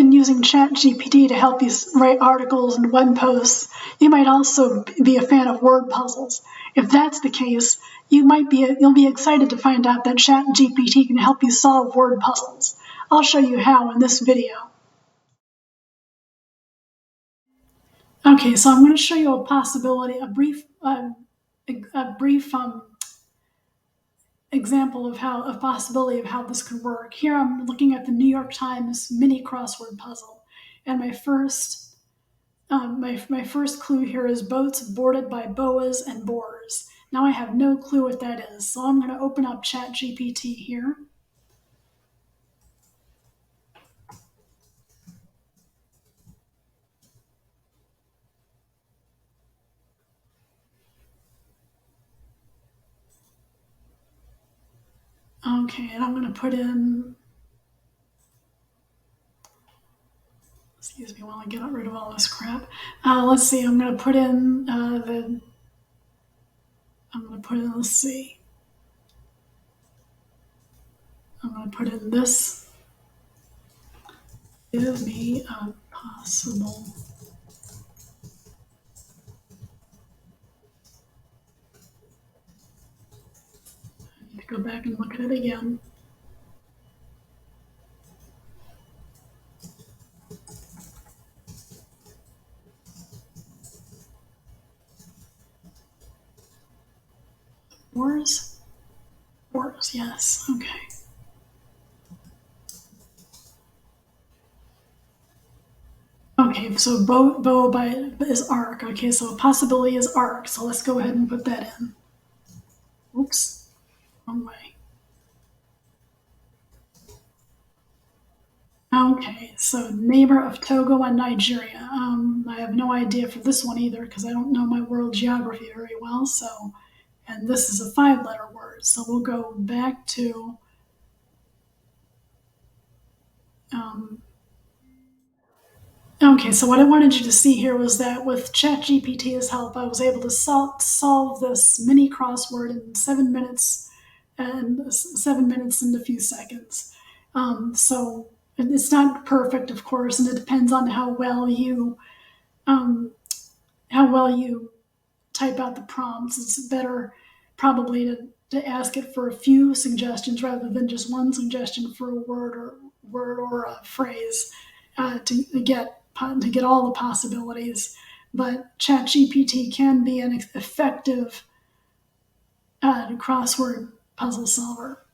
been using ChatGPT to help you write articles and web posts, you might also be a fan of word puzzles. If that's the case, you'll be excited to find out that ChatGPT can help you solve word puzzles. I'll show you how in this video. Okay, so I'm going to show you a possibility, a brief example of a possibility of how this could work. Here I'm looking at the New York Times mini crossword puzzle, and my first clue here is boats boarded by boas and boars. Now I have no clue what that is, so I'm going to open up ChatGPT here. Okay, and I'm going to put in, excuse me while I get rid of all this crap. Let's see, I'm going to put in let's see. I'm going to put in this. Give me a possible. I need to go back and look at it again. Wars? Wars, yes, okay. Okay, so bow is arc. Okay, so possibility is arc. So let's go ahead and put that in. Oops, wrong way. Okay, so neighbor of Togo and Nigeria. I have no idea for this one either because I don't know my world geography very well. So, and this is a 5-letter word. So we'll go back to okay, so what I wanted you to see here was that with ChatGPT's help, I was able to solve this mini crossword in 7 minutes and 7 minutes and a few seconds. So it's not perfect, of course, and it depends on how well you type out the prompts. It's better probably to ask it for a few suggestions rather than just one suggestion for a word or a phrase to get all the possibilities. But ChatGPT can be an effective crossword puzzle solver.